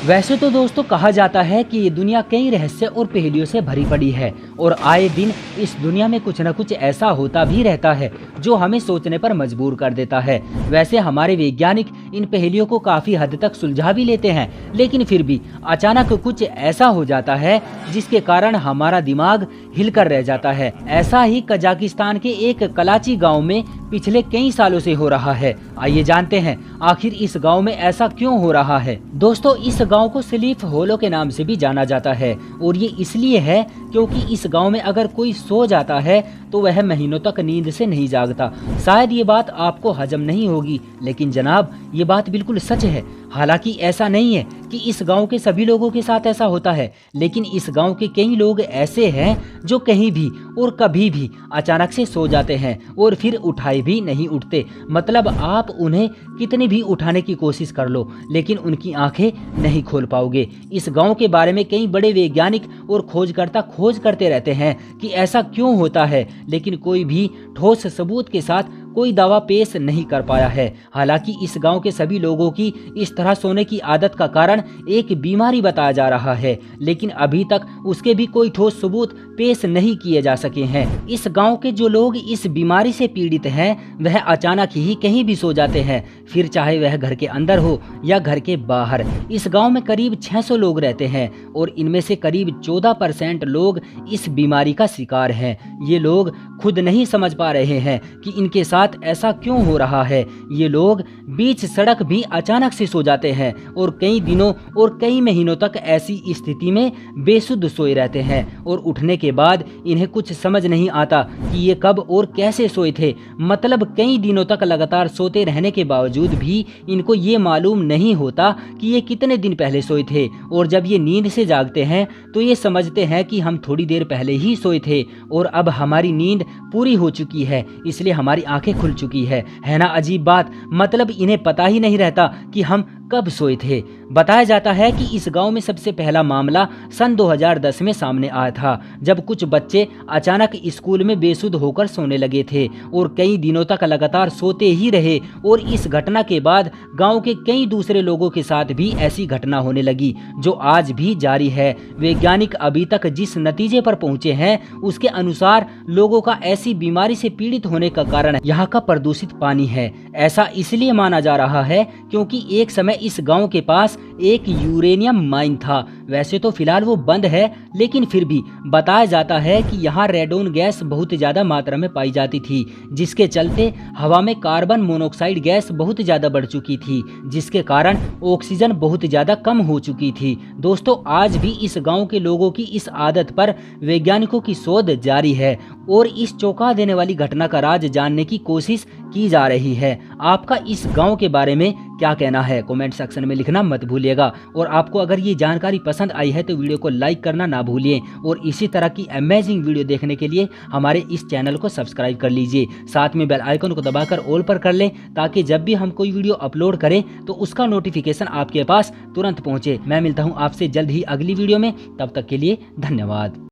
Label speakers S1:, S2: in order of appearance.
S1: वैसे तो दोस्तों कहा जाता है कि ये दुनिया कई रहस्य और पहेलियों से भरी पड़ी है और आए दिन इस दुनिया में कुछ न कुछ ऐसा होता भी रहता है जो हमें सोचने पर मजबूर कर देता है। वैसे हमारे वैज्ञानिक इन पहेलियों को काफी हद तक सुलझा भी लेते हैं, लेकिन फिर भी अचानक कुछ ऐसा हो जाता है जिसके कारण हमारा दिमाग हिलकर रह जाता है। ऐसा ही कजाकिस्तान के एक कलाची गाँव में पिछले कई सालों से हो रहा है। आइए जानते हैं आखिर इस गांव में ऐसा क्यों हो रहा है। दोस्तों इस गांव को स्लीप होलो के नाम से भी जाना जाता है और ये इसलिए है क्योंकि इस गांव में अगर कोई सो जाता है तो वह महीनों तक नींद से नहीं जागता। शायद ये बात आपको हजम नहीं होगी, लेकिन जनाब ये बात बिल्कुल सच है। हालांकि ऐसा नहीं है कि इस गांव के सभी लोगों के साथ ऐसा होता है, लेकिन इस गांव के कई लोग ऐसे हैं जो कहीं भी और कभी भी अचानक से सो जाते हैं और फिर उठाए भी नहीं उठते। मतलब आप उन्हें कितनी भी उठाने की कोशिश कर लो, लेकिन उनकी आंखें नहीं खोल पाओगे। इस गांव के बारे में कई बड़े वैज्ञानिक और खोजकर्ता खोज करते रहते हैं कि ऐसा क्यों होता है, लेकिन कोई भी ठोस सबूत के साथ कोई दावा पेश नहीं कर पाया है। हालांकि इस गांव के सभी लोगों की इस तरह सोने की आदत का कारण एक बीमारी बताया जा रहा है, लेकिन अभी तक उसके भी कोई ठोस सबूत पेश नहीं किए जा सके हैं। इस गांव के जो लोग इस बीमारी से पीड़ित हैं वह अचानक ही कहीं भी सो जाते हैं, फिर चाहे वह घर के अंदर हो या घर के बाहर। इस गांव में करीब 600 लोग रहते हैं और इनमें से करीब 14% लोग इस बीमारी का शिकार हैं। ये लोग खुद नहीं समझ पा रहे हैं कि इनके साथ ऐसा क्यों हो रहा है। ये लोग बीच सड़क भी अचानक से सो जाते हैं और कई दिनों और कई महीनों तक ऐसी स्थिति में बेसुध सोए रहते हैं और उठने के बाद इन्हें कुछ समझ नहीं आता कि ये कब और कैसे सोए थे। मतलब कई दिनों तक लगातार सोते रहने के बावजूद भी इनको ये मालूम नहीं होता कि ये कितने दिन पहले सोए थे, और जब ये नींद से जागते हैं तो ये समझते हैं कि हम थोड़ी देर पहले ही सोए थे और अब हमारी नींद पूरी हो चुकी है, इसलिए हमारी आंखें खुल चुकी है ना अजीब बात। मतलब इन्हें पता ही नहीं रहता कि हम कब सोए थे। बताया जाता है कि इस गांव में सबसे पहला मामला सन 2010 में सामने आया था, जब कुछ बच्चे अचानक स्कूल में बेसुध होकर सोने लगे थे और कई दिनों तक लगातार सोते ही रहे। और इस घटना के बाद गांव के कई दूसरे लोगों के साथ भी ऐसी घटना होने लगी, जो आज भी जारी है। वैज्ञानिक अभी तक जिस नतीजे पर पहुंचे हैं उसके अनुसार लोगों का ऐसी बीमारी से पीड़ित होने का कारण यहाँ का प्रदूषित पानी है। ऐसा इसलिए माना जा रहा है क्योंकि एक समय इस गांव के पास एक यूरेनियम माइन था। वैसे तो फिलहाल वो बंद है, लेकिन फिर भी बताया जाता है कि यहाँ रेडोन गैस बहुत ज्यादा मात्रा में पाई जाती थी, जिसके चलते हवा में कार्बन मोनोऑक्साइड गैस बहुत ज्यादा बढ़ चुकी थी, जिसके कारण ऑक्सीजन बहुत ज्यादा कम हो चुकी थी। दोस्तों आज भी इस गांव के लोगों की इस आदत पर वैज्ञानिकों की शोध जारी है और इस चौंका देने वाली घटना का राज जानने की कोशिश की जा रही है। आपका इस गांव के बारे में क्या कहना है कमेंट सेक्शन में लिखना मत भूलिएगा। और आपको अगर ये जानकारी पसंद आई है तो वीडियो को लाइक करना ना भूलिए और इसी तरह की अमेजिंग वीडियो देखने के लिए हमारे इस चैनल को सब्सक्राइब कर लीजिए। साथ में बेल आइकन को दबाकर ऑल पर कर लें ताकि जब भी हम कोई वीडियो अपलोड करें तो उसका नोटिफिकेशन आपके पास तुरंत पहुंचे। मैं मिलता हूं आपसे जल्द ही अगली वीडियो में, तब तक के लिए धन्यवाद।